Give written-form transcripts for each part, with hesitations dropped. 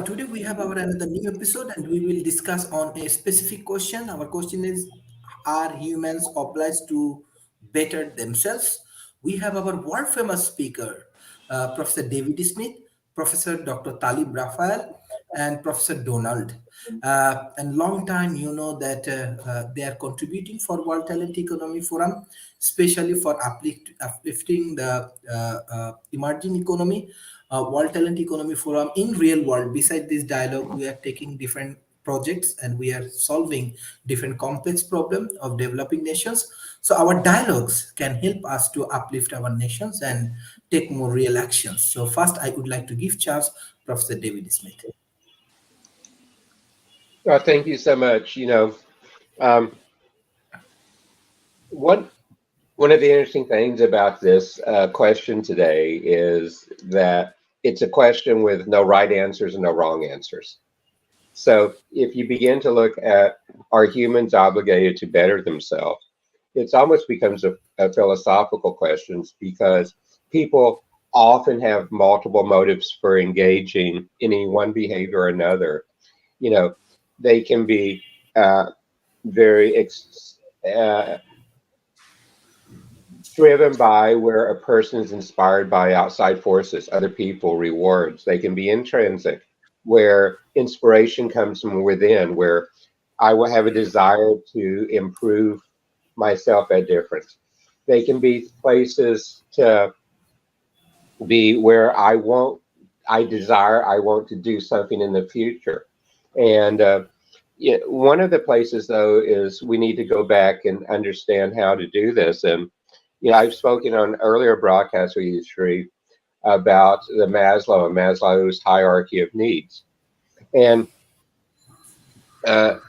today we have our another new episode, and we will discuss on a specific question. Our question is: are humans obliged to better themselves? We have our world famous speaker, Professor David Smith, Professor Dr. Talib Raphael, and Professor Donald. And long time, you know that they are contributing for World Talent Economy Forum, especially for uplifting the emerging economy. World Talent Economy Forum in real world. Beside this dialogue, we are taking different projects and we are solving different complex problems of developing nations. So our dialogues can help us to uplift our nations and take more real actions. So first, I would like to give chance Professor David Smith. Well, thank you so much. Um, one one of the interesting things about this question today is that it's a question with no right answers and no wrong answers. So if you begin to look at, are humans obligated to better themselves, it almost becomes a philosophical question, because people often have multiple motives for engaging in any one behavior or another. You know, they can be uh, very driven by where a person is inspired by outside forces, other people, rewards. They can be intrinsic, where inspiration comes from within, where I will have a desire to improve myself at difference. They can be places to be where I want to do something in the future. And yeah, one of the places, though, is we need to go back and understand how to do this. And I've spoken on earlier broadcasts with you, Sharif, about the Maslow's hierarchy of needs. And uh,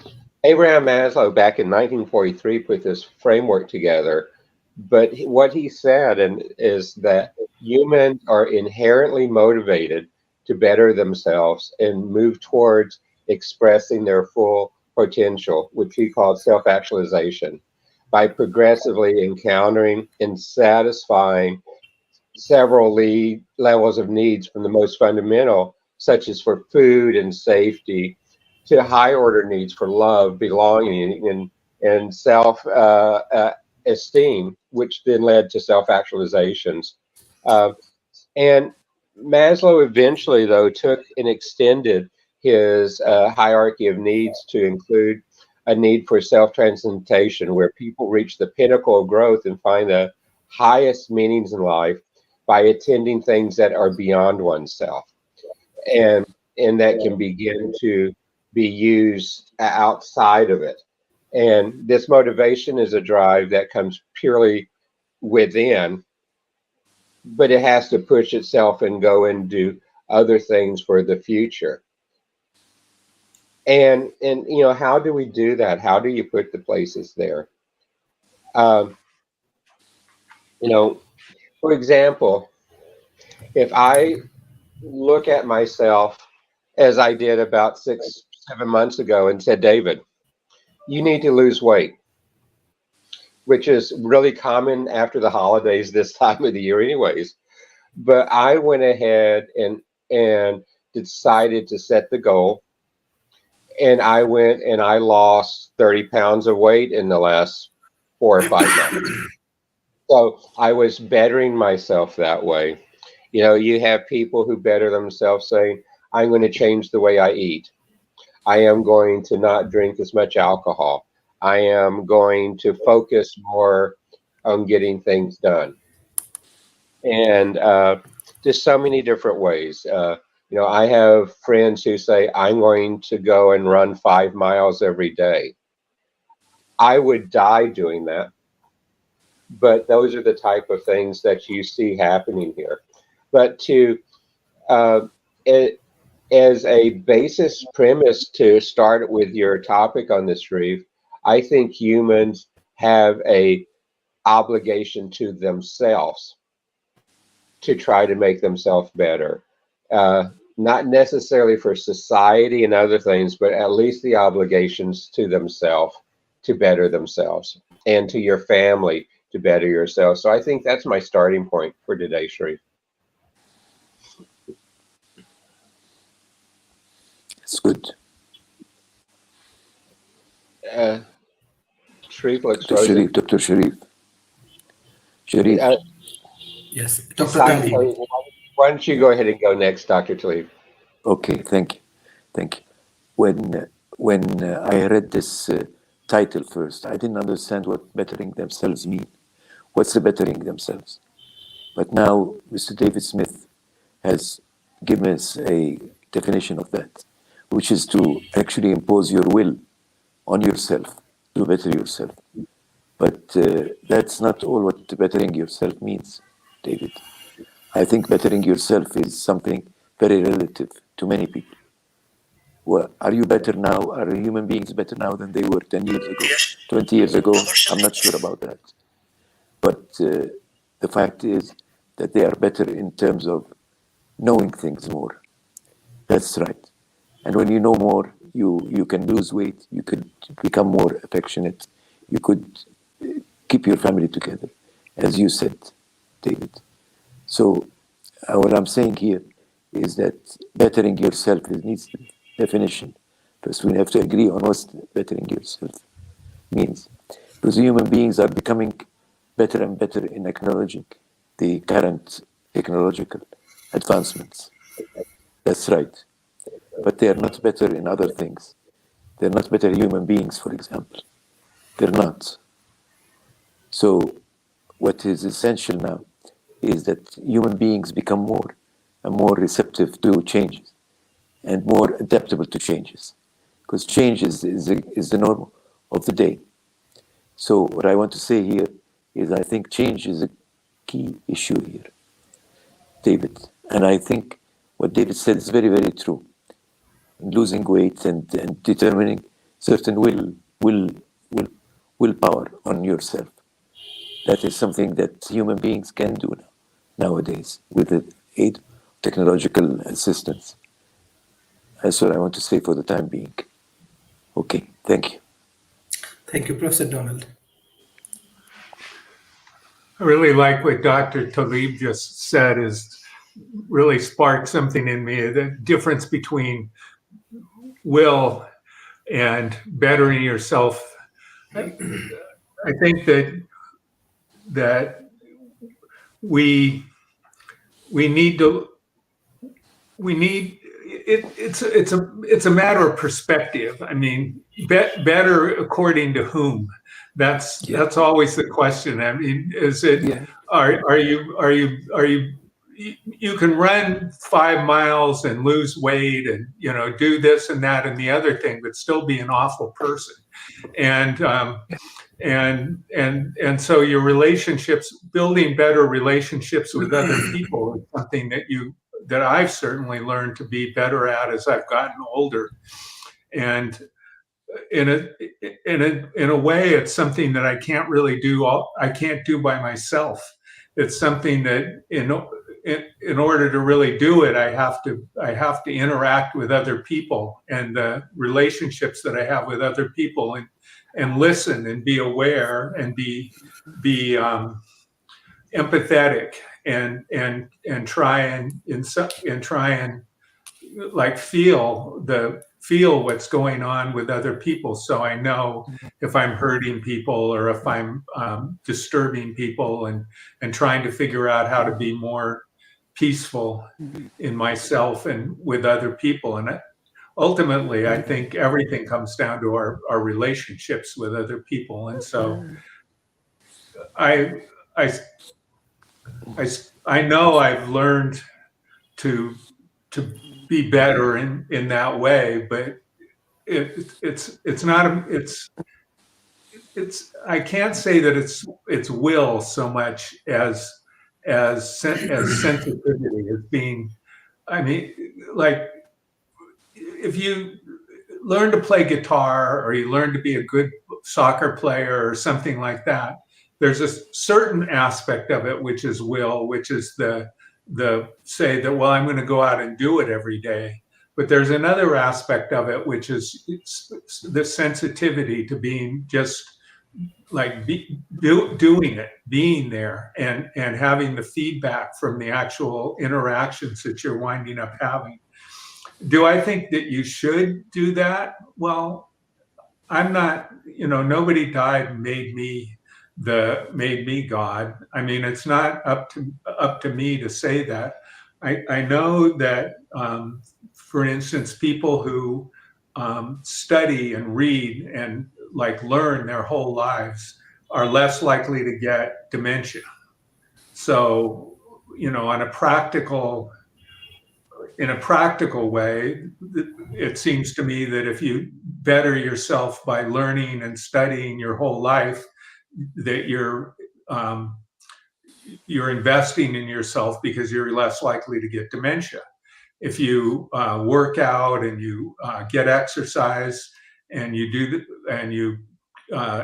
Abraham Maslow, back in 1943, put this framework together. But what he said is that humans are inherently motivated to better themselves and move towards expressing their full potential, which he called self-actualization, by progressively encountering and satisfying several levels of needs, from the most fundamental, such as for food and safety, to high order needs for love, belonging, and self esteem, which then led to self actualizations. And Maslow eventually, though, took and extended his hierarchy of needs to include a need for self transcendentation, where people reach the pinnacle of growth and find the highest meanings in life by attending things that are beyond oneself, and that can begin to be used outside of it. And this motivation is a drive that comes purely within, but it has to push itself and go and do other things for the future. And how do we do that? How do you put the places there? Um, for example, if I look at myself as I did about 6, 7 months ago and said, David, you need to lose weight, which is really common after the holidays this time of the year anyways. But I went ahead and decided to set the goal. And I went and I lost 30 pounds of weight in the last 4 or 5 months. So I was bettering myself that way. You have people who better themselves saying, I'm going to change the way I eat. I am going to not drink as much alcohol. I am going to focus more on getting things done. And just so many different ways. I have friends who say, I'm going to go and run 5 miles every day. I would die doing that. But those are the type of things that you see happening here. But as a basis premise to start with your topic on this, Reef, I think humans have a obligation to themselves to try to make themselves better. Not necessarily for society and other things, but at least the obligations to themselves to better themselves, and to your family to better yourself. So I think that's my starting point for today, Sharif. It's good. Uh, Sharif looks Dr. Sharif, frozen. Dr. Sharif. Sharif. Uh, Yes, Dr. Dr. Talib. Talib, why don't you go ahead and go next, Dr. Talib? Okay, thank you. Thank you. When I read this title first, I didn't understand what bettering themselves mean. What's the bettering themselves? But now Mr. David Smith has given us a definition of that, which is to actually impose your will on yourself to better yourself. But that's not all what bettering yourself means, David. I think bettering yourself is something very relative to many people. Well, are you better now? Are human beings better now than they were 10 years ago, 20 years ago? I'm not sure about that. But the fact is that they are better in terms of knowing things more. That's right. And when you know more, you can lose weight, you could become more affectionate, you could keep your family together, as you said, David. So what I'm saying here is that bettering yourself needs definition. First, we have to agree on what bettering yourself means. Because human beings are becoming better and better in acknowledging the current technological advancements. That's right. But they are not better in other things. They're not better human beings, for example. They're not. So what is essential now is that human beings become more and more receptive to changes and more adaptable to changes, because change is the norm of the day. So what I want to say here is I think change is a key issue here, David. And I think what David said is very, very true. Losing weight and determining certain willpower on yourself. That is something that human beings can do nowadays with the aid of technological assistance. That's what I want to say for the time being. Okay, thank you. Thank you, Professor Donald. I really like what Dr. Talib just said is really sparked something in me, the difference between will and bettering yourself. I think that we need to it's a matter of perspective. I mean, better according to whom? That's always the question. I mean, is it are you you can run 5 miles and lose weight and do this and that and the other thing, but still be an awful person. And so your relationships, building better relationships with other people, is something that I've certainly learned to be better at as I've gotten older. And in a way, it's something that I can't really do. I can't do by myself. It's something that in order to really do it, I have to interact with other people, and the relationships that I have with other people, and listen and be aware and be empathetic and try and like feel what's going on with other people, so I know if I'm hurting people or if I'm disturbing people, and trying to figure out how to be more peaceful in myself and with other people. And ultimately, I think everything comes down to our relationships with other people. And so I know I've learned to be better in that way, but it's not I can't say that it's will so much as sensitivity, as being, I mean, like, if you learn to play guitar or you learn to be a good soccer player or something like that, there's a certain aspect of it which is will, which is the say that, well, I'm going to go out and do it every day. But there's another aspect of it which is the sensitivity to being just like doing it, being there, and having the feedback from the actual interactions that you're winding up having. Do I think that you should do that? Well, I'm not, nobody died and made me God. I mean, it's not up to me to say that. I know that, for instance, people who study and read and like learn their whole lives are less likely to get dementia. So, on a practical in a practical way, it seems to me that if you better yourself by learning and studying your whole life, that you're investing in yourself because you're less likely to get dementia. If you work out and you get exercise and you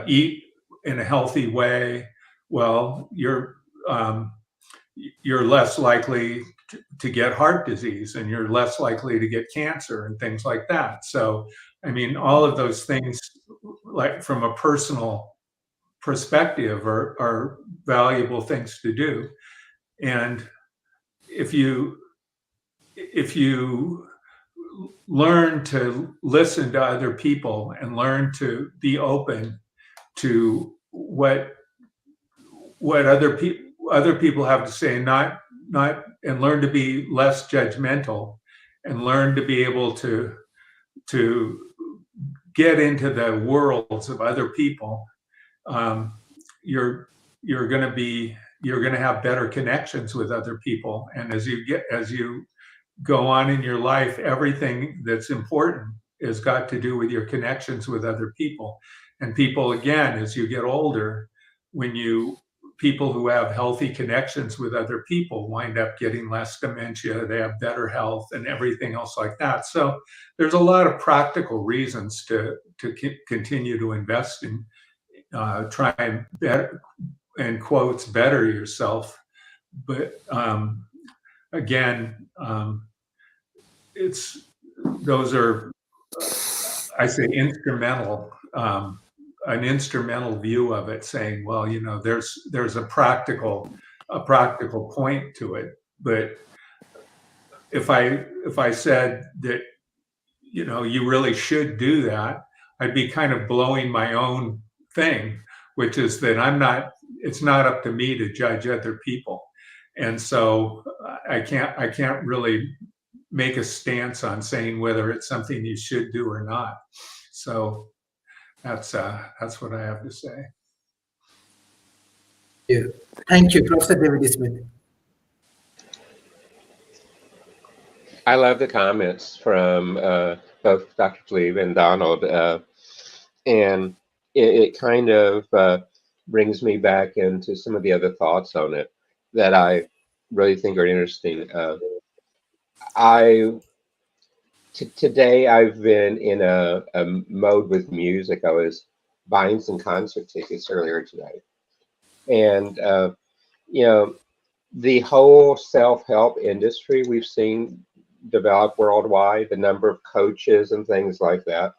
eat in a healthy way, well, you're less likely to get heart disease and you're less likely to get cancer and things like that. So, I mean, all of those things, like from a personal perspective, are valuable things to do. And if you learn to listen to other people and learn to be open to what other people have to say, and learn to be less judgmental, and learn to be able to get into the worlds of other people, you're going to have better connections with other people. And as you go on in your life, everything that's important has got to do with your connections with other people. And people, again, as you get older, people who have healthy connections with other people wind up getting less dementia, they have better health and everything else like that. So there's a lot of practical reasons to continue to invest in try and better, in quotes, better yourself. But again, those are, I say, instrumental, an instrumental view of it, saying, well, there's a practical point to it. But if I said that, you really should do that, I'd be kind of blowing my own thing, which is that it's not up to me to judge other people. And so I can't really make a stance on saying whether it's something you should do or not. So that's what I have to say. Yeah. Thank you, Professor David Smith. I love the comments from both Dr. Fleeb and Donald, and it kind of brings me back into some of the other thoughts on it that I really think are interesting. Today I've been in a mode with music. I was buying some concert tickets earlier today, and the whole self-help industry we've seen develop worldwide, the number of coaches and things like that,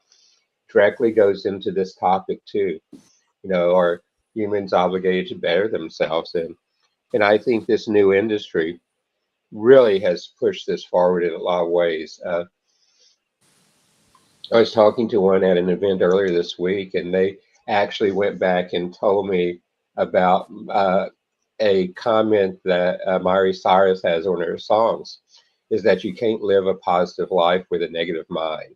directly goes into this topic too. Are humans obligated to better themselves? And I think this new industry really has pushed this forward in a lot of ways. I was talking to one at an event earlier this week, and they actually went back and told me about a comment that Miley Cyrus has on her songs, is that you can't live a positive life with a negative mind.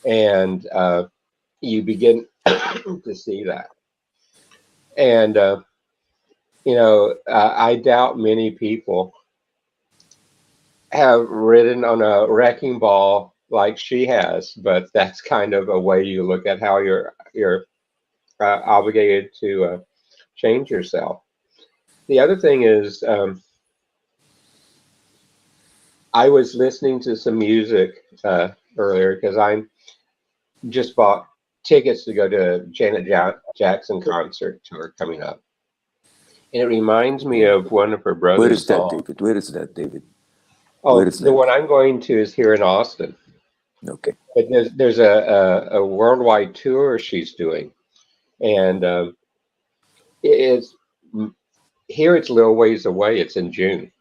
And you begin to see that. And, I doubt many people have ridden on a wrecking ball like she has, but that's kind of a way you look at how you're obligated to change yourself. The other thing is, I was listening to some music earlier because I just bought tickets to go to Janet Jackson concert tour coming up, and it reminds me of one of her brother's Where is that, songs. David? Where is that, David? Oh, the one I'm going to is here in Austin. Okay. But there's a worldwide tour she's doing, and it's here. It's a little ways away. It's in June,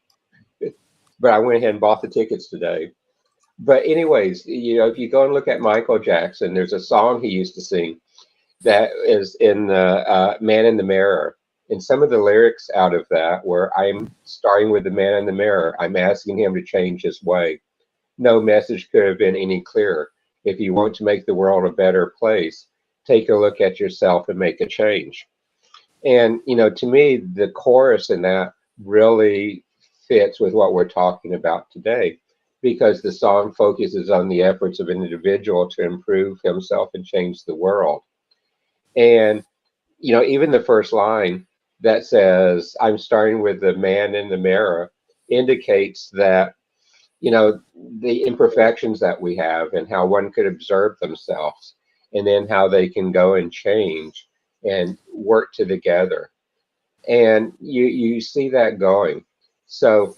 but I went ahead and bought the tickets today. But anyways, if you go and look at Michael Jackson, there's a song he used to sing that is in the Man in the Mirror. And some of the lyrics out of that were, I'm starting with the man in the mirror. I'm asking him to change his way. No message could have been any clearer. If you want to make the world a better place, take a look at yourself and make a change. And, to me, the chorus in that really fits with what we're talking about today, because the song focuses on the efforts of an individual to improve himself and change the world. And, even the first line that says, I'm starting with the man in the mirror, indicates that, the imperfections that we have and how one could observe themselves, and then how they can go and change and work together. And you see that going. So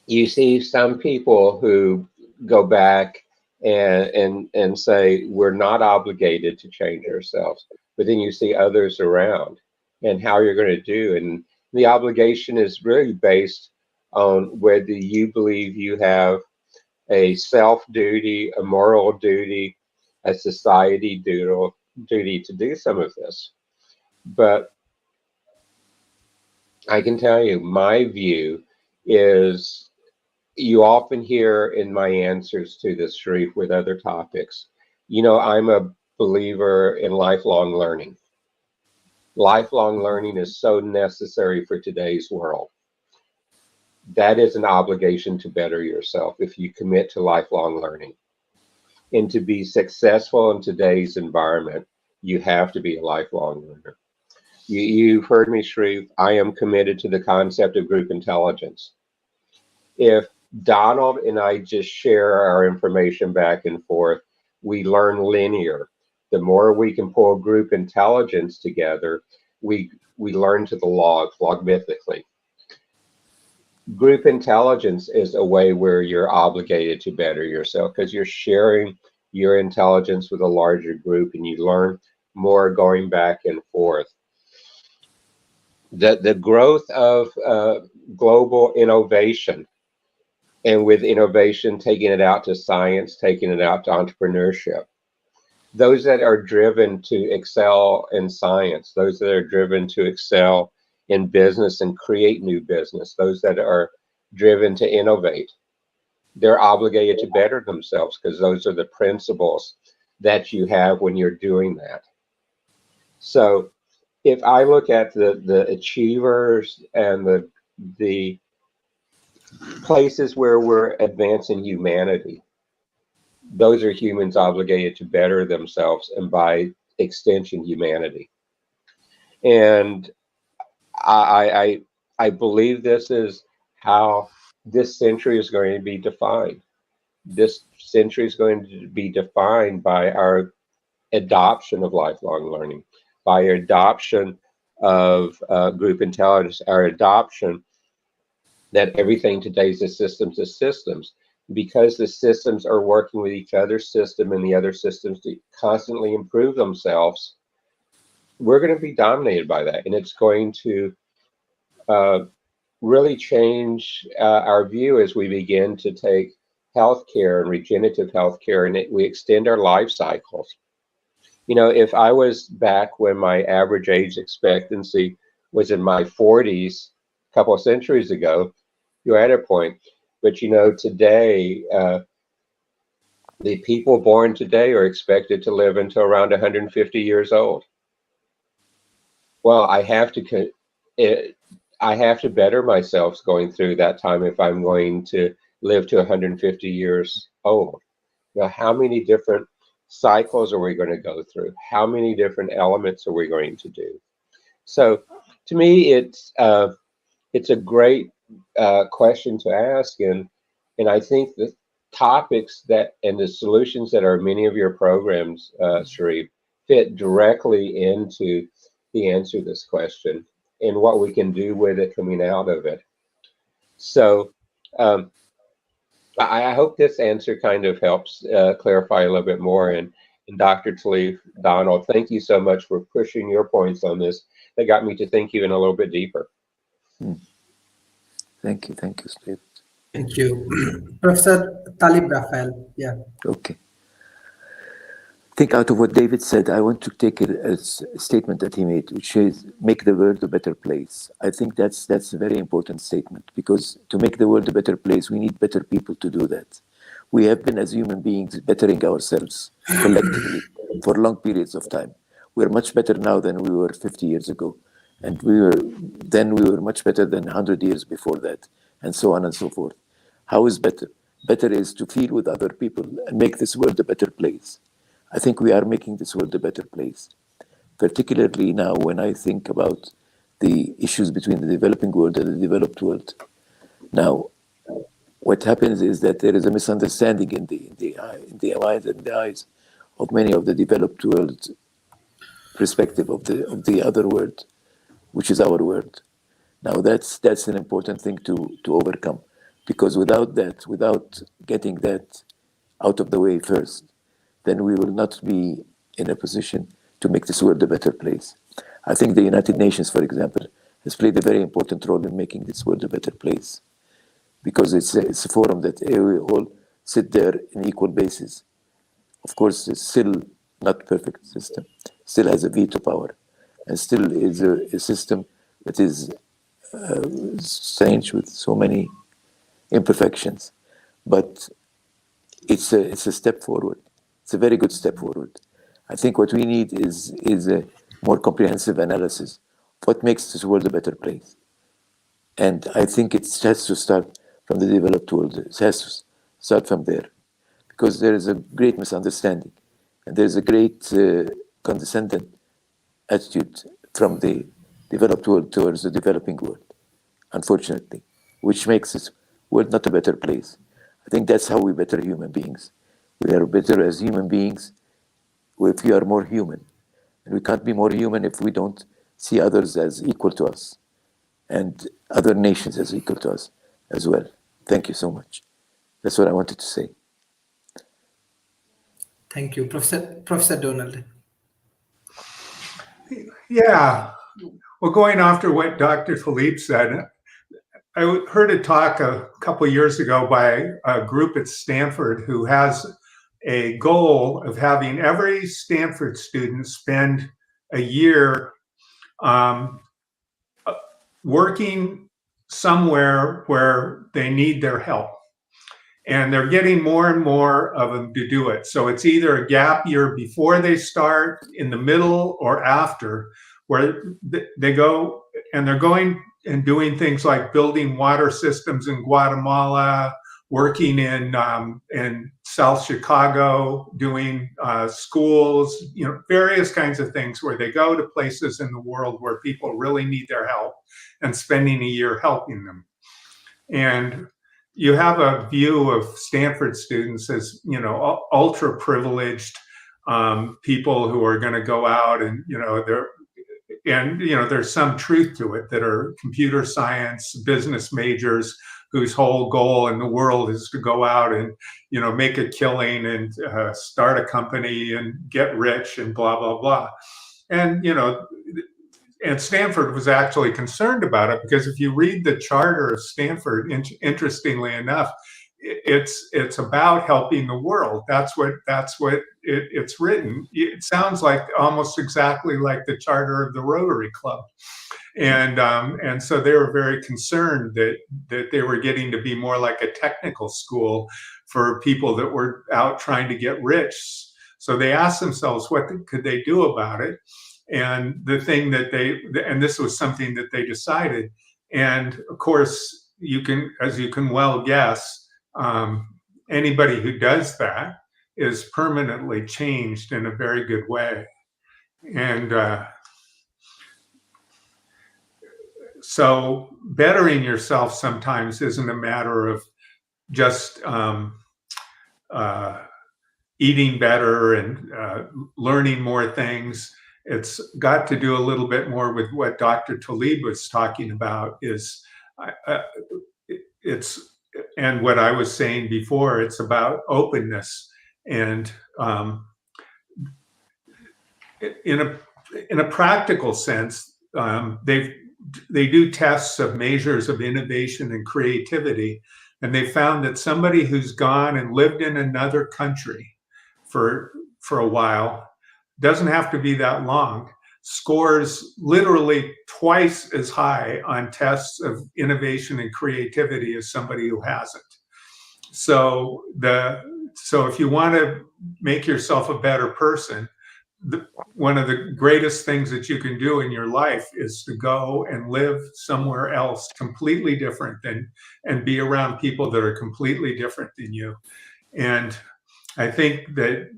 you see some people who go back and say we're not obligated to change ourselves, but then you see others around and how you're going to do. And the obligation is really based on whether you believe you have a self duty, a moral duty, a society duty to do some of this. But I can tell you, my view is, you often hear in my answers to this, Sharif, with other topics, I'm a believer in lifelong learning. Lifelong learning is so necessary for today's world. That is an obligation to better yourself if you commit to lifelong learning. And to be successful in today's environment, you have to be a lifelong learner. You've heard me, Sharif. I am committed to the concept of group intelligence. If Donald and I just share our information back and forth, we learn linear. The more we can pull group intelligence together, we learn to the logarithmically. Group intelligence is a way where you're obligated to better yourself, because you're sharing your intelligence with a larger group and you learn more going back and forth. The growth of global innovation, and with innovation, taking it out to science, taking it out to entrepreneurship. Those that are driven to excel in science, those that are driven to excel in business and create new business, those that are driven to innovate, they're obligated to better themselves, because those are the principles that you have when you're doing that. So if I look at the achievers and the places where we're advancing humanity, those are humans obligated to better themselves, and by extension, humanity. And I believe this is how this century is going to be defined. This century is going to be defined by our adoption of lifelong learning, by our adoption of group intelligence, our adoption that everything today is systems, because the systems are working with each other's system and the other systems to constantly improve themselves. We're going to be dominated by that, and it's going to really change our view as we begin to take healthcare and regenerative healthcare, and we extend our life cycles. If I was back when my average age expectancy was in my 40s a couple of centuries ago, you're at a point. But today, the people born today are expected to live until around 150 years old. Well, I have to better myself going through that time if I'm going to live to 150 years old. Now, how many different cycles are we going to go through? How many different elements are we going to do? So, to me, it's a great question to ask, and I think the topics that and the solutions that are many of your programs, Sharif, fit directly into the answer to this question and what we can do with it coming out of it. So I hope this answer kind of helps clarify a little bit more. And Dr. Talif, Donald, thank you so much for pushing your points on this. That got me to think even a little bit deeper. Thank you, Steve. Thank you. Professor Talib Raphael. Yeah. Okay. Think out of what David said. I want to take it as a statement that he made, which is make the world a better place. I think that's a very important statement, because to make the world a better place, we need better people to do that. We have been, as human beings, bettering ourselves collectively for long periods of time. We're much better now than we were 50 years ago, and we were much better than 100 years before that, and so on and so forth. How is better? Better is to feel with other people and make this world a better place. I think we are making this world a better place, particularly now when I think about the issues between the developing world and the developed world. Now, what happens is that there is a misunderstanding in the minds and the eyes of many of the developed world perspective of the other world, which is our world. Now, that's an important thing to overcome, because without getting that out of the way first, then we will not be in a position to make this world a better place. I think the United Nations, for example, has played a very important role in making this world a better place, because it's a forum that we all sit there in equal basis. Of course, it's still not perfect system, still has a veto power, and still is a system that is strange with so many imperfections. But it's a step forward. It's a very good step forward. I think what we need is a more comprehensive analysis of what makes this world a better place. And I think it has to start from the developed world. It has to start from there, because there is a great misunderstanding, and there is a great condescending attitude from the developed world towards the developing world, unfortunately, which makes this world not a better place. I think that's how we better human beings. We are better as human beings if we are more human. And we can't be more human if we don't see others as equal to us, and other nations as equal to us as well. Thank you so much. That's what I wanted to say. Thank you, Professor Donald. Yeah. Well, going after what Dr. Philippe said, I heard a talk a couple of years ago by a group at Stanford who has a goal of having every Stanford student spend a year um, working somewhere where they need their help. And they're getting more and more of them to do it. So it's either a gap year before they start, in the middle, or after, where they go and they're going and doing things like building water systems in Guatemala, working in South Chicago, doing schools, various kinds of things, where they go to places in the world where people really need their help, and spending a year helping them. And you have a view of Stanford students as, ultra privileged people who are going to go out and, there's some truth to it, that are computer science business majors whose whole goal in the world is to go out and, make a killing and start a company and get rich and blah, blah, blah. And, and Stanford was actually concerned about it, because if you read the charter of Stanford, interestingly enough, it's about helping the world. That's what it's written. It sounds like almost exactly like the charter of the Rotary Club, and so they were very concerned that they were getting to be more like a technical school for people that were out trying to get rich. So they asked themselves, what could they do about it? And the thing that and this was something that they decided. And of course, as you can well guess, anybody who does that is permanently changed in a very good way. And so bettering yourself sometimes isn't a matter of just eating better and learning more things. It's got to do a little bit more with what Dr. Talib was talking about, and what I was saying before, it's about openness. And in a practical sense, they do tests of measures of innovation and creativity, And they found that somebody who's gone and lived in another country for a while, doesn't have to be that long, scores literally twice as high on tests of innovation and creativity as somebody who hasn't. So if you want to make yourself a better person, one of the greatest things that you can do in your life is to go and live somewhere else completely different and be around people that are completely different than you. And I think that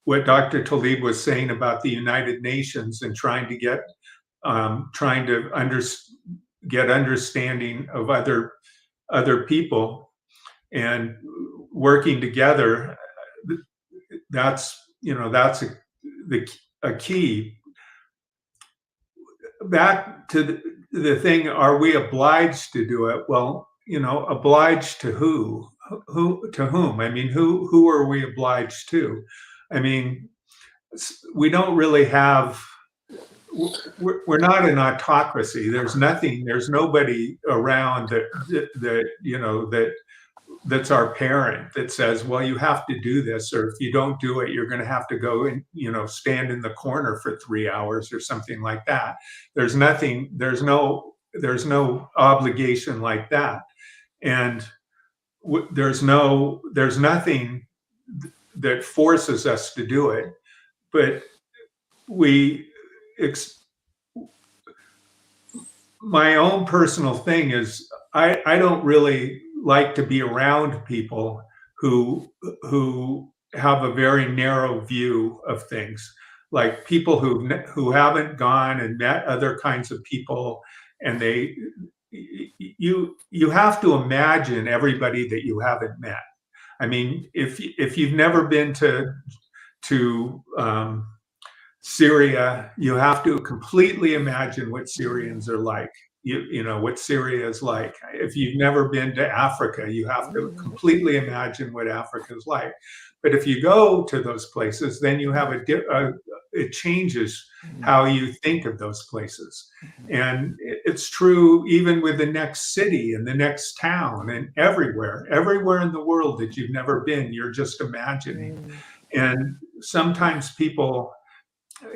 what Dr. Talib was saying about the United Nations and trying to get understanding of other people and working together, that's a key. Back to the thing, are we obliged to do it? Well, obliged to who? To whom? I mean, who are we obliged to? I mean, we don't really have. We're not an autocracy. There's nobody around that's our parent that says, well, you have to do this, or if you don't do it, you're going to have to go and stand in the corner for 3 hours or something like that. There's no obligation like that, and there's nothing that forces us to do it, but my own personal thing is I don't really like to be around people who have a very narrow view of things, like people who haven't gone and met other kinds of people, and you have to imagine everybody that you haven't met. I mean, if you've never been to Syria, you have to completely imagine what Syrians are like. What Syria is like. If you've never been to Africa, you have to completely imagine what Africa is like. But if you go to those places, then you have it changes how you think of those places. And it's true even with the next city and the next town and everywhere in the world that you've never been, you're just imagining. And sometimes people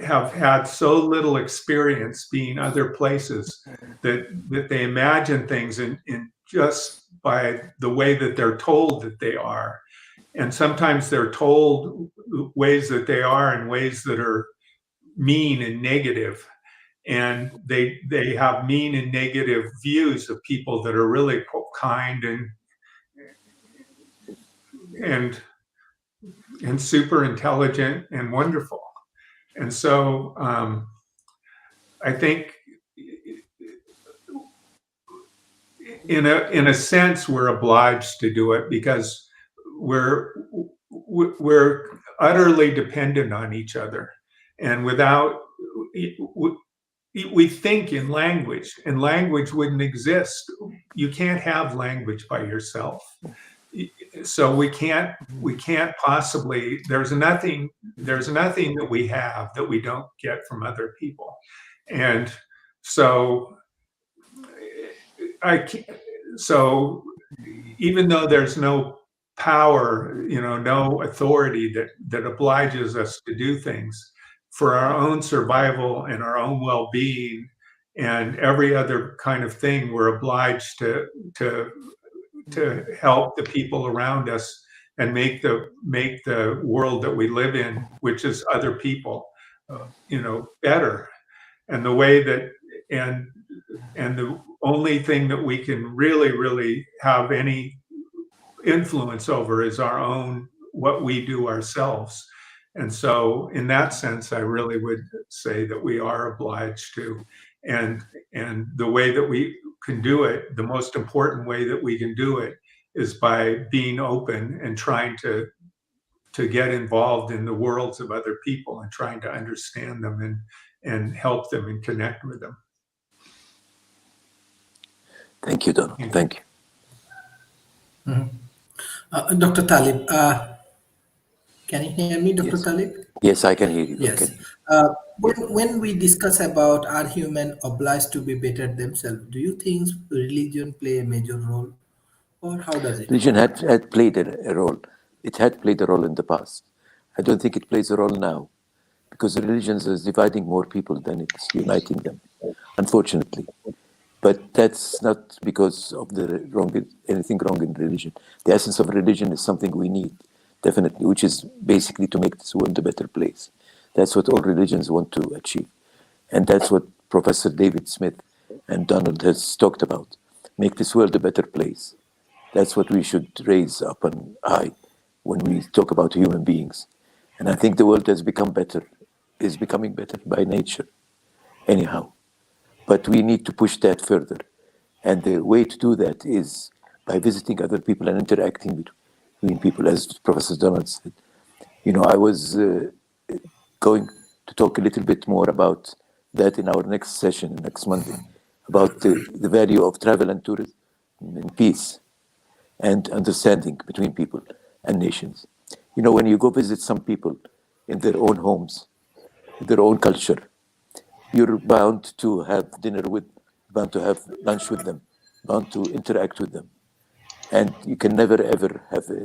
have had so little experience being other places that they imagine things in just by the way that they're told that they are. And sometimes they're told ways that they are in ways that are mean and negative. And they have mean and negative views of people that are really kind and super intelligent and wonderful. And so I think in a sense, we're obliged to do it because we're utterly dependent on each other. And without, we think in language, and language wouldn't exist. You can't have language by yourself. So we can't possibly, there's nothing that we have that we don't get from other people. And so even though there's no power, no authority that obliges us to do things, for our own survival and our own well-being and every other kind of thing, we're obliged to help the people around us and make the world that we live in, which is other people, better. And the way that and the only thing that we can really have any influence over is our own, what we do ourselves. And so in that sense, I really would say that we are obliged to. And the way that we can do it, the most important way that we can do it is by being open and trying to get involved in the worlds of other people and trying to understand them and help them and connect with them. Thank you, Donald. Thank you. Mm-hmm. Dr. Talib, can you hear me, Dr. Yes. Talib? Yes, I can hear you. Yes. Okay. When we discuss about are human obliged to be better themselves, do you think religion play a major role or how does it Religion work? had played a role. It had played a role in the past. I don't think it plays a role now because religions is dividing more people than it's uniting them, unfortunately. But that's not because of anything wrong in religion. The essence of religion is something we need, definitely, which is basically to make this world a better place. That's what all religions want to achieve. And that's what Professor David Smith and Donald has talked about. Make this world a better place. That's what we should raise up on high when we talk about human beings. And I think the world has become better, is becoming better by nature, anyhow. But we need to push that further. And the way to do that is by visiting other people and interacting between people, as Professor Donald said. I was going to talk a little bit more about that in our next session, next Monday, about the value of travel and tourism in peace and understanding between people and nations. When you go visit some people in their own homes, their own culture, you're bound to have dinner with, bound to have lunch with them, bound to interact with them. And you can never ever have a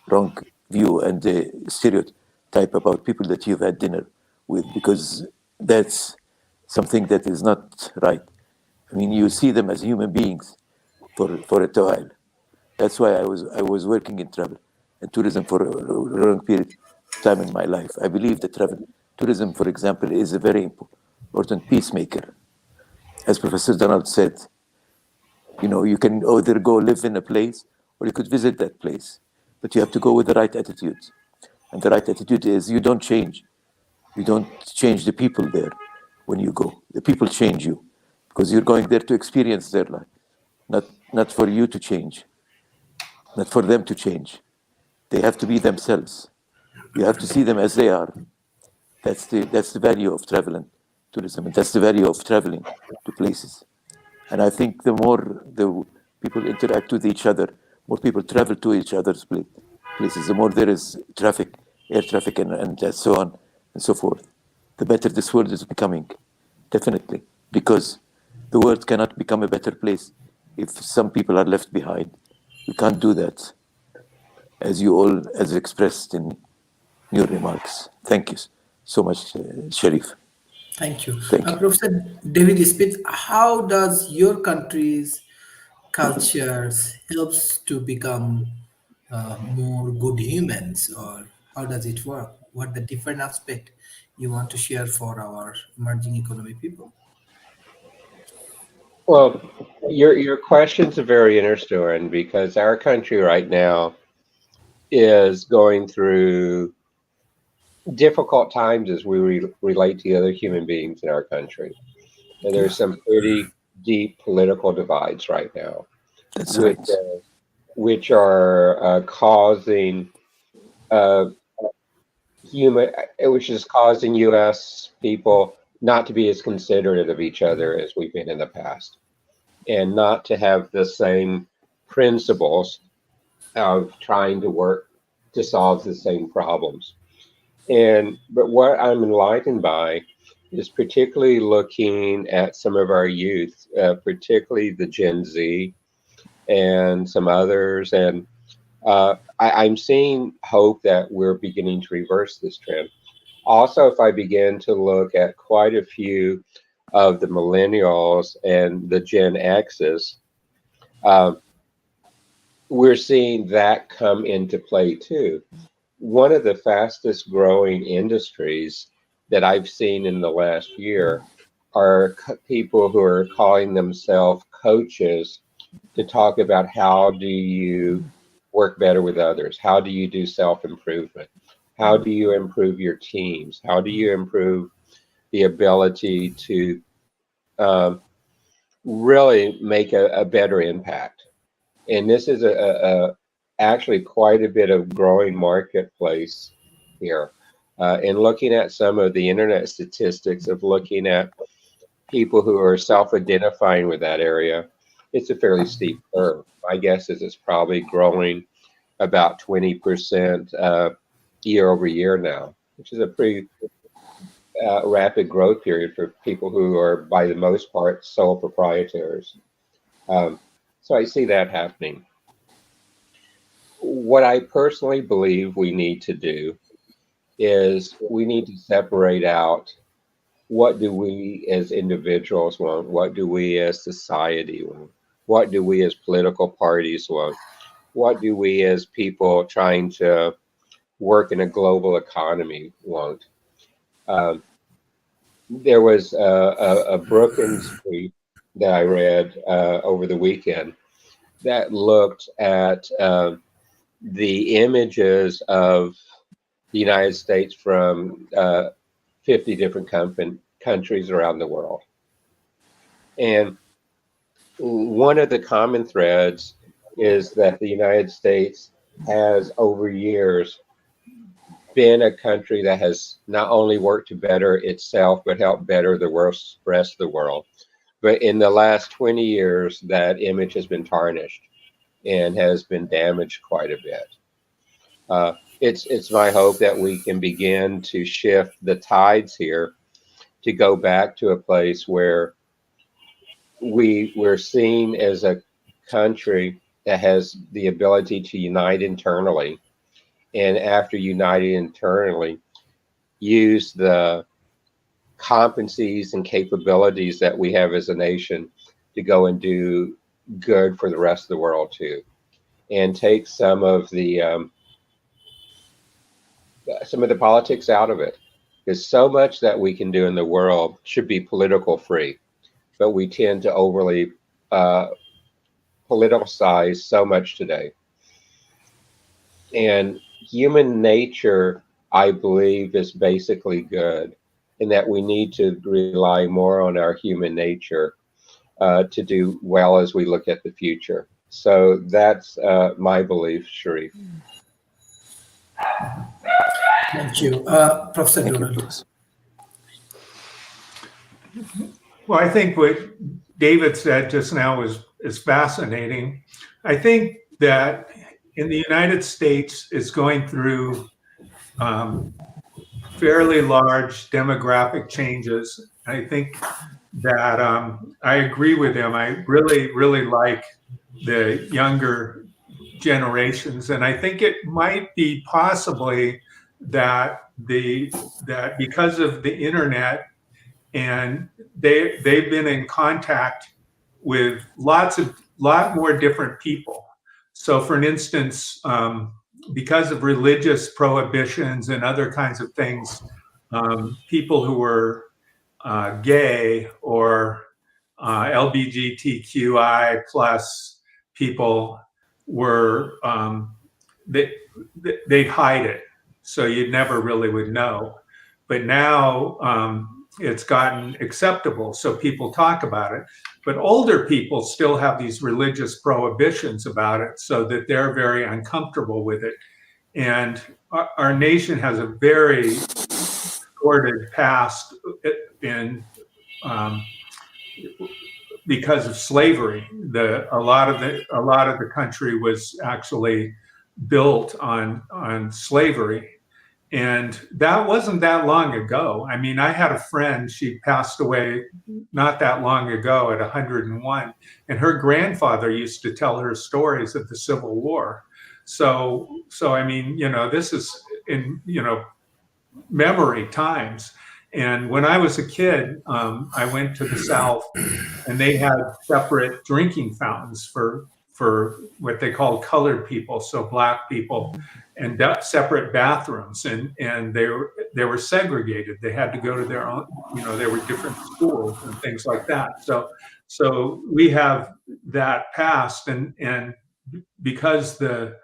wrong view and a stereotype about people that you've had dinner with, because that's something that is not right. I mean, you see them as human beings for a while. That's why I was working in travel and tourism for a long period of time in my life. I believe that travel tourism, for example, is a very important peacemaker. As Professor Donald said, you can either go live in a place or you could visit that place, but you have to go with the right attitude. And the right attitude is you don't change. You don't change the people there when you go. The people change you because you're going there to experience their life, not for you to change, not for them to change. They have to be themselves. You have to see them as they are. That's the value of travel and tourism, and that's the value of traveling to places. And I think the more the people interact with each other, more people travel to each other's places, the more there is traffic, air traffic, and so on and so forth, the better this world is becoming, definitely. Because the world cannot become a better place if some people are left behind. We can't do that, as expressed in your remarks. Thank you so much, Sharif. Thank you. Thank you. Professor David Smith, how does your country's cultures helps to become more good humans, or how does it work? What the different aspect you want to share for our emerging economy people? Well, your questions are very interesting because our country right now is going through difficult times as we relate to other human beings in our country. And Yeah. there's some pretty deep political divides right now, That's which right. which are causing uh, human, which is causing U.S. people not to be as considerate of each other as we've been in the past, and not to have the same principles of trying to work to solve the same problems. But what I'm enlightened by is particularly looking at some of our youth, particularly the Gen Z and some others, and I'm seeing hope that we're beginning to reverse this trend. Also, if I begin to look at quite a few of the millennials and the Gen X's, um, we're seeing that come into play too. One of the fastest growing industries that I've seen in the last year are people who are calling themselves coaches to talk about how do you work better with others? How do you do self improvement? How do you improve your teams? How do you improve the ability to um, really make a better impact? And this is actually quite a bit of growing marketplace here. And looking at some of the internet statistics of looking at people who are self-identifying with that area, it's a fairly steep curve. My guess is it's probably growing about 20% year over year now, which is a pretty rapid growth period for people who are, by the most part, sole proprietors. Um, so I see that happening. What I personally believe we need to do is we need to separate out what do we as individuals want, what do we as society want, what do we as political parties want, what do we as people trying to work in a global economy want. Um, there was a Brookings tweet that I read over the weekend that looked at the images of the United States from 50 different countries around the world. And one of the common threads is that the United States has, over years, been a country that has not only worked to better itself, but help better the rest of the world. But in the last 20 years, that image has been tarnished and has been damaged quite a bit. It's my hope that we can begin to shift the tides here to go back to a place where we're seen as a country that has the ability to unite internally, and after uniting internally, use the competencies and capabilities that we have as a nation to go and do good for the rest of the world too, and take some of the politics out of it. Because so much that we can do in the world should be political free, but we tend to overly politicize so much today. And human nature, I believe, is basically good, in that we need to rely more on our human nature to do well as we look at the future. So that's my belief, Sharif. Thank you. Professor Thank you, Donald. Professor. Well, I think what David said just now is fascinating. I think that in the United States, it's going through fairly large demographic changes. I think that I agree with him. I really, really like the younger generations, and I think it might be possibly that that because of the internet, and they've been in contact with lot more different people. So, for an instance, because of religious prohibitions and other kinds of things, people who were gay or LGBTQI plus people were they'd hide it, so you never really would know. But now it's gotten acceptable, so people talk about it. But older people still have these religious prohibitions about it, so that they're very uncomfortable with it. And our nation has a very sordid past in because of slavery. A lot of the country was actually built on slavery. And that wasn't that long ago. I mean, I had a friend, she passed away not that long ago at 101, and her grandfather used to tell her stories of the Civil War. So I mean, this is in, memory times. And when I was a kid, I went to the South, and they had separate drinking fountains for what they called colored people, so black people, and separate bathrooms, and they were segregated. They had to go to their own, there were different schools and things like that. So we have that past, and because the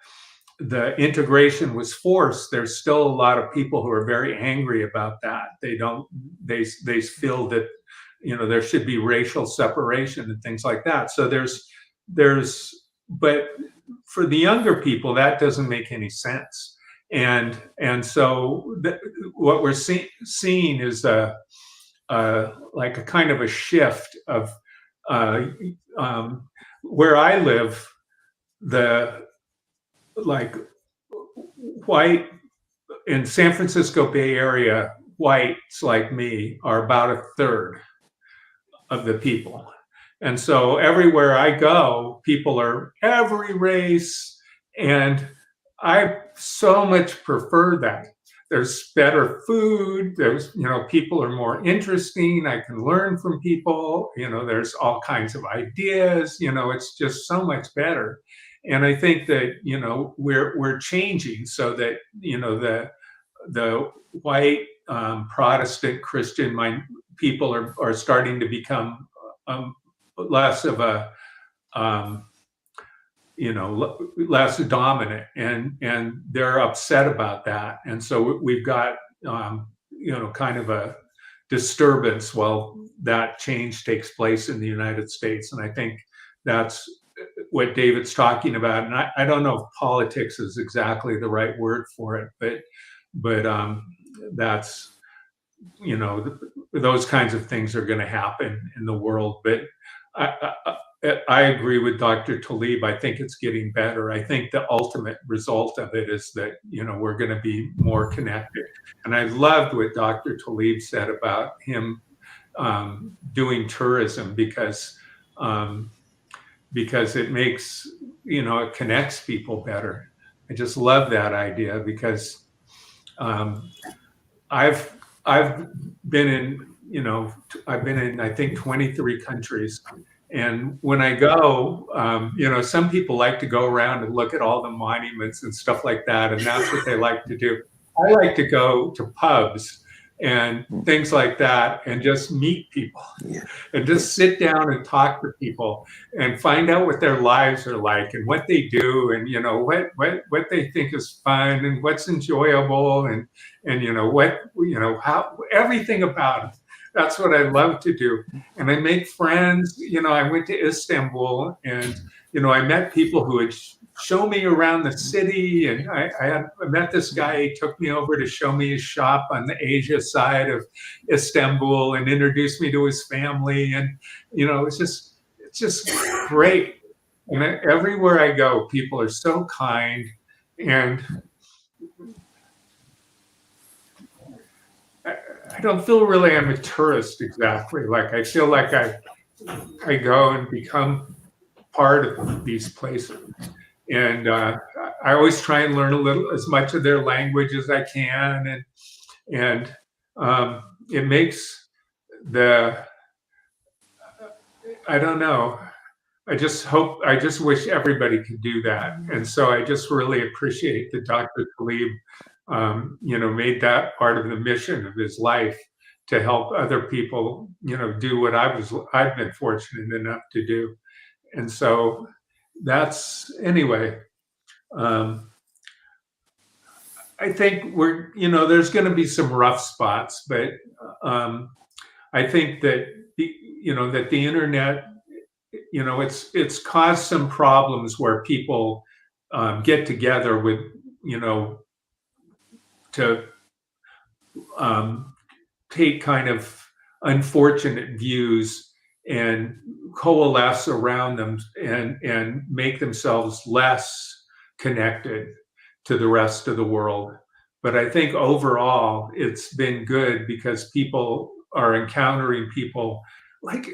integration was forced, there's still a lot of people who are very angry about that. They feel that there should be racial separation and things like that. So but for the younger people, that doesn't make any sense. And so what we're seeing is like a kind of a shift of where I live, like white in San Francisco Bay Area, whites like me are about a third of the people. And so everywhere I go, people are every race, and I so much prefer that. There's better food. There's, people are more interesting. I can learn from people. There's all kinds of ideas. It's just so much better. And I think that, we're changing so that, the white Protestant Christian people are starting to become less of a, less dominant, and they're upset about that. And so we've got, kind of a disturbance while that change takes place in the United States. And I think that's what David's talking about. And I don't know if politics is exactly the right word for it, but that's, those kinds of things are going to happen in the world. But I agree with Dr. Talib. I think it's getting better. I think the ultimate result of it is that, we're going to be more connected. And I loved what Dr. Talib said about him doing tourism, because it makes, it connects people better. I just love that idea, because I've been in, I think 23 countries. And when I go, some people like to go around and look at all the monuments and stuff like that, and that's what they like to do. I like to go to pubs and things like that and just meet people and just sit down and talk to people and find out what their lives are like and what they do, and what they think is fun and what's enjoyable, and how everything about it. That's what I love to do. And I make friends. I went to Istanbul, and I met people who would show me around the city. And I met this guy. He took me over to show me his shop on the Asia side of Istanbul and introduced me to his family. And it's just great. And everywhere I go, people are so kind. And I don't feel really I'm a tourist exactly. Like, I feel like I go and become part of these places. And I always try and learn as much of their language as I can. And it makes I don't know. I just wish everybody could do that. And so I just really appreciate that Dr. Talib, made that part of the mission of his life, to help other people, do what I've been fortunate enough to do. And so that's, anyway, I think there's going to be some rough spots, but I think that that the internet, it's caused some problems where people get together with, to take kind of unfortunate views and coalesce around them and make themselves less connected to the rest of the world. But I think overall it's been good, because people are encountering people like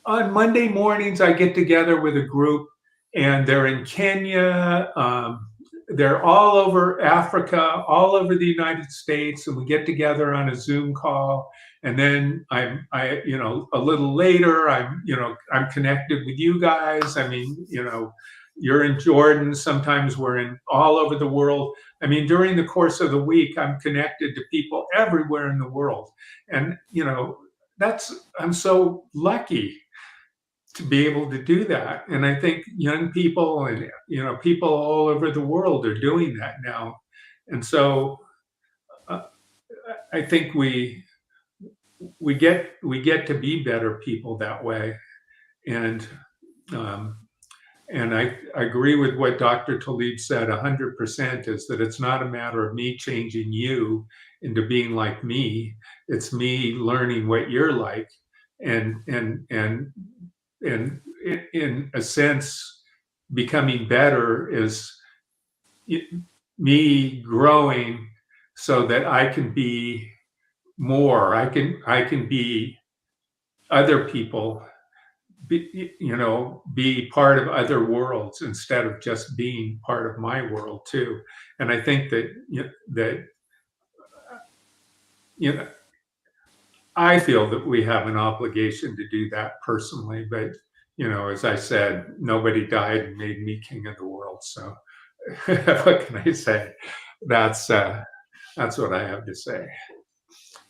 on Monday mornings, I get together with a group, and they're in Kenya, they're all over Africa, all over the United States, and we get together on a Zoom call. And then a little later, I'm connected with you guys. You're in Jordan. Sometimes we're in all over the world. During the course of the week, I'm connected to people everywhere in the world. And, I'm so lucky to be able to do that. And I think young people and, people all over the world are doing that now. And so I think we get to be better people that way. And I agree with what Dr. Talib said 100%, is that it's not a matter of me changing you into being like me. It's me learning what you're like, and in a sense, becoming better is me growing so that I can be more. I can be other people be part of other worlds instead of just being part of my world too. And I think that you know I feel that we have an obligation to do that personally. But as I said, nobody died and made me king of the world. So what can I say? That's what I have to say.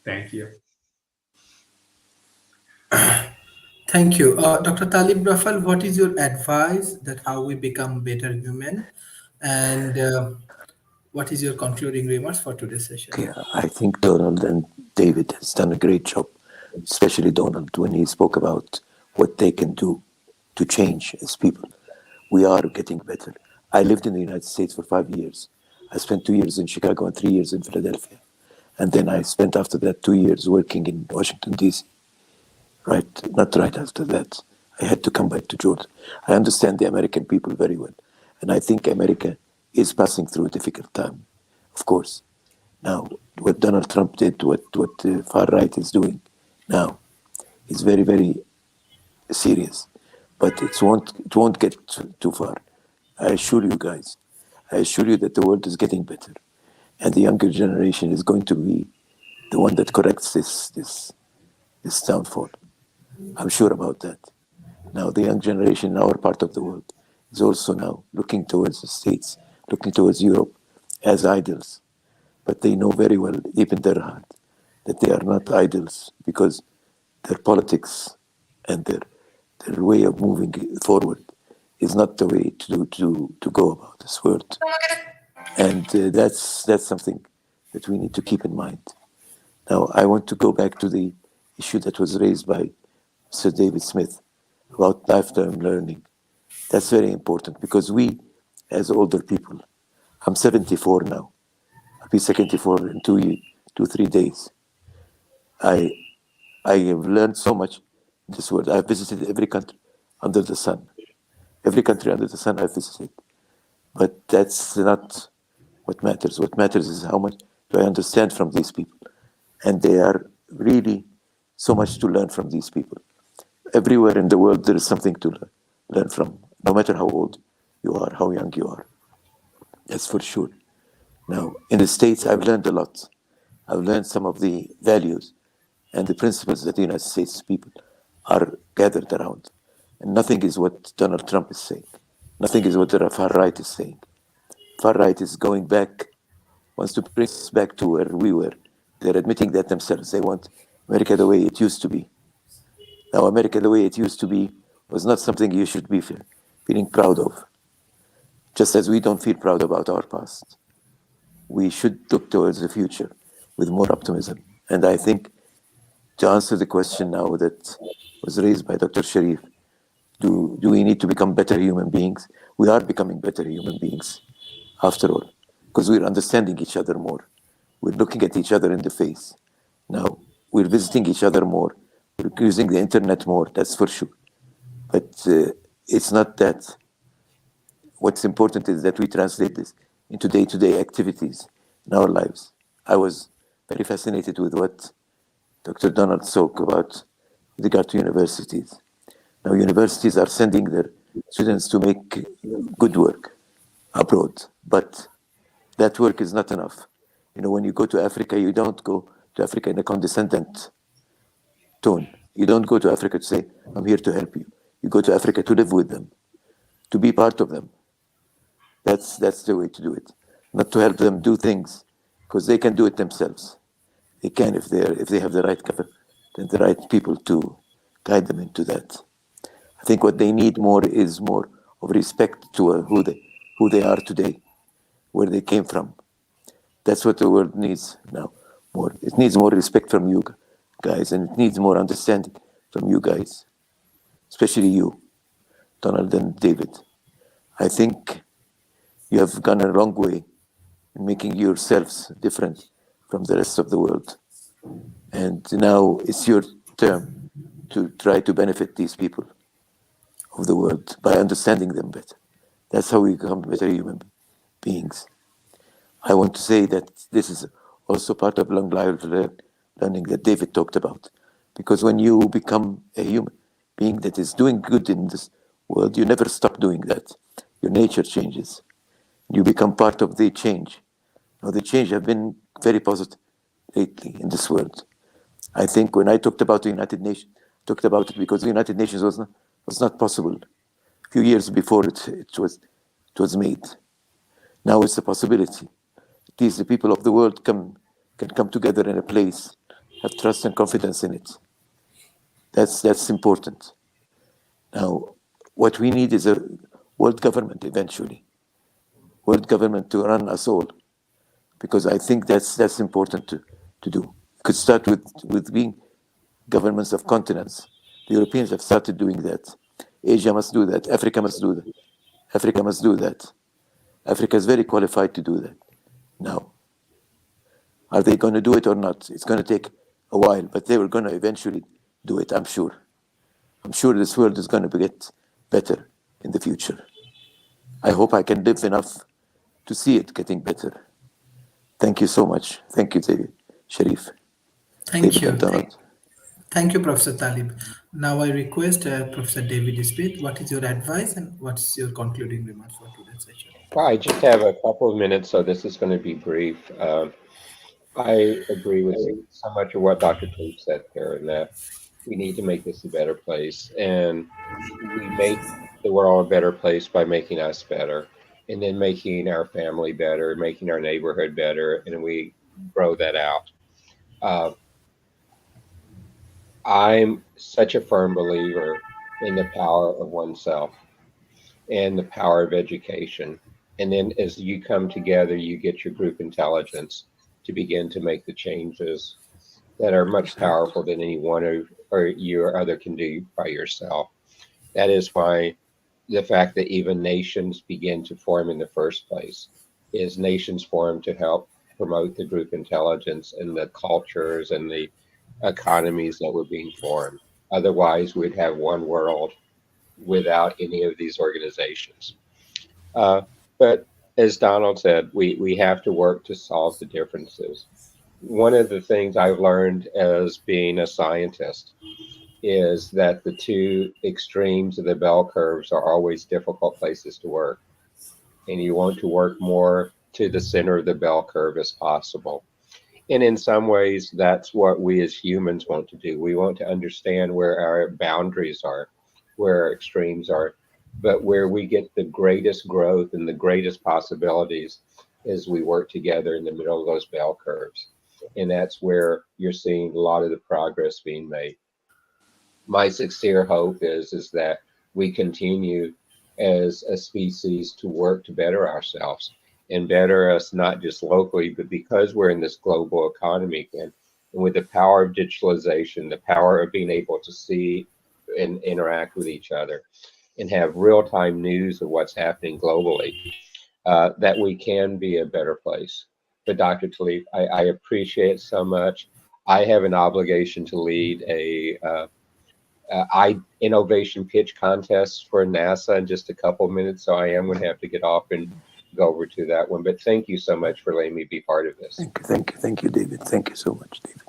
Thank you. Thank you. Dr. Talib Rafal, what is your advice that how we become better human? And what is your concluding remarks for today's session? Okay, I think Donald and David has done a great job, especially Donald when he spoke about what they can do to change as people. We are getting better. I lived in the United States for 5 years. I spent 2 years in Chicago and 3 years in Philadelphia. And then I spent after that 2 years working in Washington, D.C. Not right after that. I had to come back to Georgia. I understand the American people very well. And I think America is passing through a difficult time, of course. Now, what Donald Trump did, what the far right is doing now, is very, very serious. But it won't get too far. I assure you guys. I assure you that the world is getting better. And the younger generation is going to be the one that corrects this downfall. I'm sure about that. Now, the young generation in our part of the world is also now looking towards the States, looking towards Europe as idols. But they know very well, deep in their heart, that they are not idols because their politics and their way of moving forward is not the way to go about this world. And that's something that we need to keep in mind. Now, I want to go back to the issue that was raised by Sir David Smith about lifetime learning. That's very important because we, as older people, I'm 74 now. I'll be 74 in 3 days. I have learned so much in this world. I've visited every country under the sun. Every country under the sun I've visited. But that's not what matters. What matters is how much do I understand from these people. And they are really so much to learn from these people. Everywhere in the world, there is something to learn from, no matter how old you are, how young you are. That's for sure. Now, in the States, I've learned a lot. I've learned some of the values and the principles that the United States people are gathered around. And nothing is what Donald Trump is saying. Nothing is what the far right is saying. Far right is going back, wants to bring us back to where we were. They're admitting that themselves. They want America the way it used to be. Now, America the way it used to be was not something you should be feeling proud of. Just as we don't feel proud about our past. We should look towards the future with more optimism. And I think to answer the question now that was raised by Dr. Sharif, do we need to become better human beings? We are becoming better human beings, after all, because we're understanding each other more. We're looking at each other in the face. Now, we're visiting each other more. We're using the internet more, that's for sure. But it's not that. What's important is that we translate this into day-to-day activities in our lives. I was very fascinated with what Dr. Donald spoke about with regard to universities. Now, universities are sending their students to make good work abroad, but that work is not enough. When you go to Africa, you don't go to Africa in a condescendent tone. You don't go to Africa to say, I'm here to help you. You go to Africa to live with them, to be part of them. That's the way to do it. Not to help them do things, because they can do it themselves. They can if they have the right cover, then the right people to guide them into that. I think what they need more is more of respect to who they are today, where they came from. That's what the world needs now. More. It needs more respect from you guys, and it needs more understanding from you guys, especially you, Donald and David. I think you have gone a long way in making yourselves different from the rest of the world. And now it's your turn to try to benefit these people of the world by understanding them better. That's how we become better human beings. I want to say that this is also part of long life learning that David talked about. Because when you become a human being that is doing good in this world, you never stop doing that. Your nature changes. You become part of the change. Now, the change have been very positive lately in this world. I think when I talked about the United Nations, talked about it because the United Nations was not possible a few years before it was made. Now it's a possibility. At least the people of the world can come together in a place, have trust and confidence in it. That's important. Now, what we need is a world government eventually, world government to run us all, because I think that's important to do. You could start with being governments of continents. The Europeans have started doing that. Asia must do that. Africa must do that. Africa must do that. Africa is very qualified to do that. Now, are they going to do it or not? It's going to take a while, but they were going to eventually do it, I'm sure. I'm sure this world is going to get better in the future. I hope I can live enough to see it getting better. Thank you so much. Thank you, David Sharif. Thank David you. and Donald. Thank you, Professor Talib. Now I request Professor David Smith, what is your advice and what's your concluding remarks for today's session? Well, I just have a couple of minutes, so this is going to be brief. I agree with so much of what Dr. Tate said there, and that we need to make this a better place. And we make the world a better place by making us better, and then making our family better, making our neighborhood better, and we grow that out. Uh, I'm such a firm believer in the power of oneself and the power of education. And then as you come together, you get your group intelligence to begin to make the changes that are much powerful than any one of or you or other can do by yourself. That is why the fact that even nations begin to form in the first place is nations form to help promote the group intelligence and the cultures and the economies that were being formed. Otherwise, we'd have one world without any of these organizations. But as Donald said, we have to work to solve the differences. One of the things I've learned as being a scientist is that the two extremes of the bell curves are always difficult places to work. And you want to work more to the center of the bell curve as possible. And in some ways, that's what we as humans want to do. We want to understand where our boundaries are, where our extremes are, but where we get the greatest growth and the greatest possibilities is we work together in the middle of those bell curves. And that's where you're seeing a lot of the progress being made. My sincere hope is that we continue as a species to work to better ourselves and better us not just locally, but because we're in this global economy and with the power of digitalization, the power of being able to see and interact with each other and have real-time news of what's happening globally, that we can be a better place. But Dr. Talib, I appreciate so much. I have an obligation to lead a innovation pitch contest for NASA in just a couple of minutes, so I am going to have to get off and go over to that one. But thank you so much for letting me be part of this. Thank you, David. Thank you so much, David.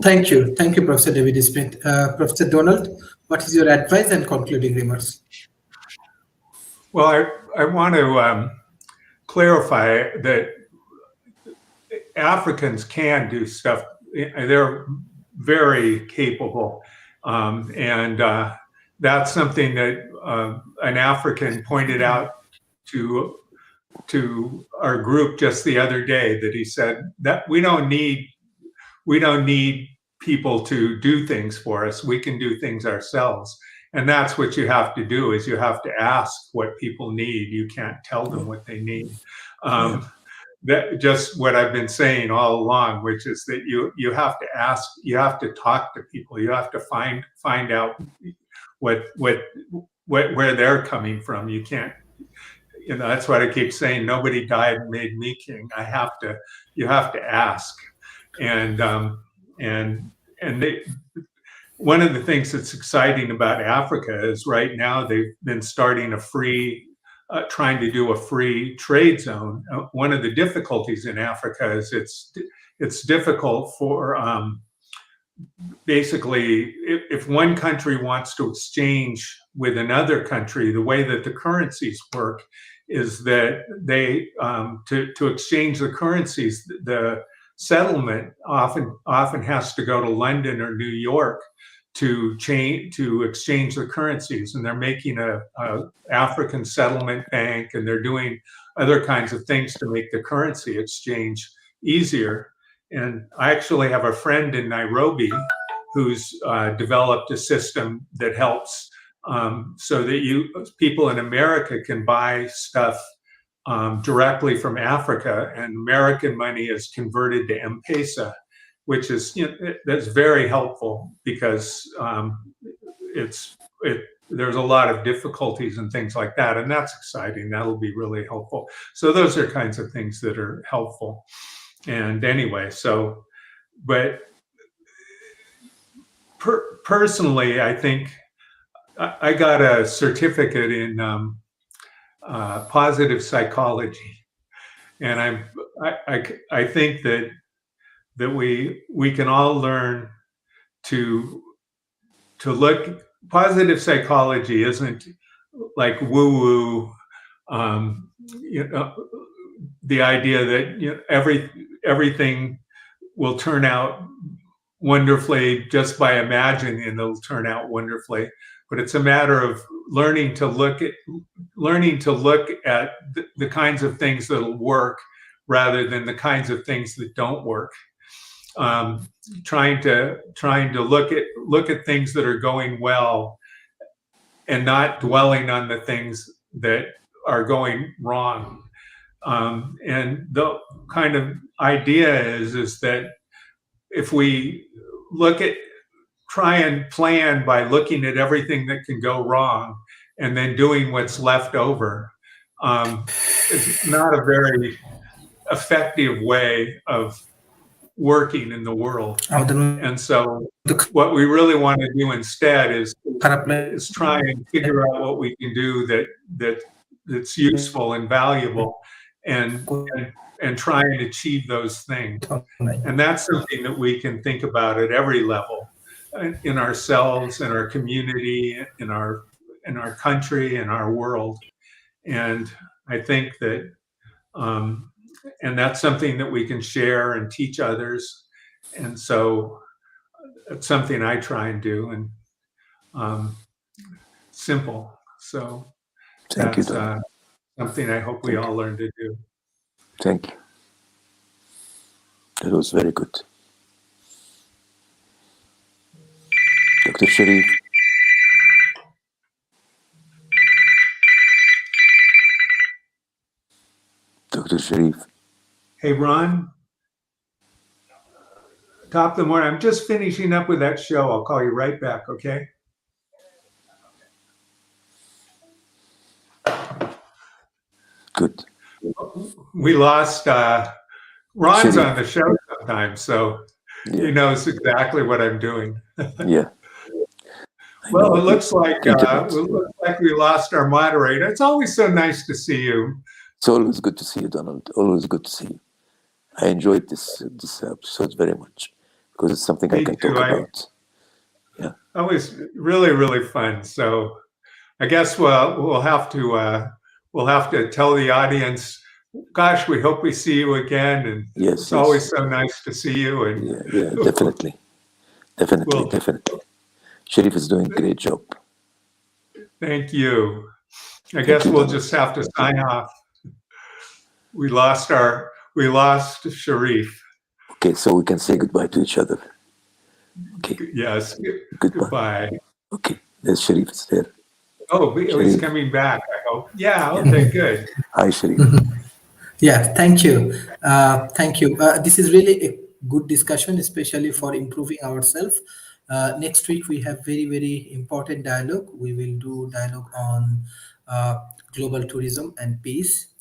Thank you, Professor David Smith. Professor Donald, what is your advice and concluding remarks? Well, I want to clarify that Africans can do stuff. They're very capable. And that's something that an African pointed out to our group just the other day, that he said that we don't need people to do things for us. We can do things ourselves. And that's what you have to do, is you have to ask what people need. You can't tell them what they need. That just what I've been saying all along, which is that you have to ask, you have to talk to people, you have to find out where they're coming from. You can't, that's what I keep saying. Nobody died and made me king. You have to ask, and one of the things that's exciting about Africa is right now they've been starting trying to do a free trade zone. One of the difficulties in Africa is it's difficult for basically, if one country wants to exchange with another country, the way that the currencies work is that they to exchange the currencies, the settlement often has to go to London or New York to exchange the currencies, and they're making a African settlement bank, and they're doing other kinds of things to make the currency exchange easier. And I actually have a friend in Nairobi who's developed a system that helps so that people in America can buy stuff directly from Africa, and American money is converted to M-Pesa, which is that's very helpful because there's a lot of difficulties and things like that, and that's exciting. That'll be really helpful. So those are kinds of things that are helpful. And anyway, but personally, I think I got a certificate in positive psychology, and I think that we can all learn to look. Positive psychology isn't like woo-woo. The idea that everything will turn out wonderfully just by imagining it'll turn out wonderfully, but it's a matter of learning to look at the kinds of things that'll work rather than the kinds of things that don't work. Trying to look at things that are going well and not dwelling on the things that are going wrong. And the kind of idea is that if we try and plan by looking at everything that can go wrong and then doing what's left over, it's not a very effective way of working in the world. And so what we really want to do instead is try and figure out what we can do that's useful and valuable, and try and achieve those things. And that's something that we can think about at every level, in ourselves, in our community, in our country, in our world. And I think that and that's something that we can share and teach others. And so it's something I try and do, and simple. So that's something I hope we all learn to do. Thank you. That was very good. Dr. Sharif. Dr. Sharif. Hey, Ron. Top of the morning. I'm just finishing up with that show. I'll call you right back, okay? Good. We lost Ron's Sharif. On the show sometimes, so he knows exactly what I'm doing. Yeah. Well, it looks like we lost our moderator. It's always so nice to see you. It's always good to see you, Donald. Always good to see you. I enjoyed this episode very much because it's something I can talk about. Yeah. That was really, really fun. So I guess we'll have to tell the audience, gosh, we hope we see you again. And it's always so nice to see you. And yeah, definitely. Definitely. Sharif is doing a great job. Thank you. I guess we'll just have to sign off. We lost Sharif. Okay, so we can say goodbye to each other. Okay. Yes. Goodbye. Okay, there's Sharif is there. Oh, he's coming back, I hope. Yeah, okay, good. Hi, Sharif. Yeah, thank you. Thank you. This is really a good discussion, especially for improving ourselves. Next week, we have very, very important dialogue. We will do dialogue on global tourism and peace.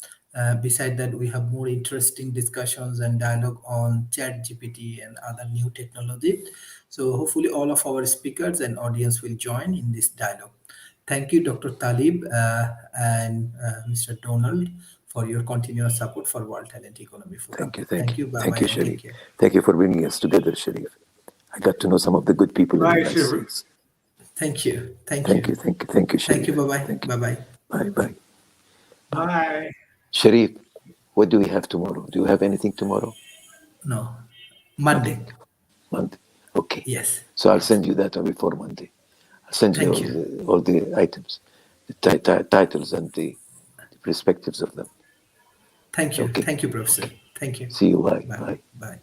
Beside that, we have more interesting discussions and dialogue on ChatGPT and other new technology. So hopefully all of our speakers and audience will join in this dialogue. Thank you, Dr. Talib and Mr. Donald, for your continuous support for World Talent Economy Forum. Thank you. Bye-bye. Thank you, Sharif. Thank you for bringing us together, Sharif. I got to know some of the good people in the Bye, United Shiver. States. Thank you. Thank Thank you. you, thank you, thank you, Thank Sharif. you. Bye-bye. Thank you. Bye-bye. Bye, bye. Bye. Sharif, what do we have tomorrow? Do you have anything tomorrow? No. Monday. Nothing. Monday. Okay. Yes. So I'll Yes. send you that before Monday. I'll send you Thank you. all the items, the titles and the perspectives of them. Thank you. Okay. Thank you, Professor. Okay. Thank you. See you. Bye. Bye. Bye. Bye.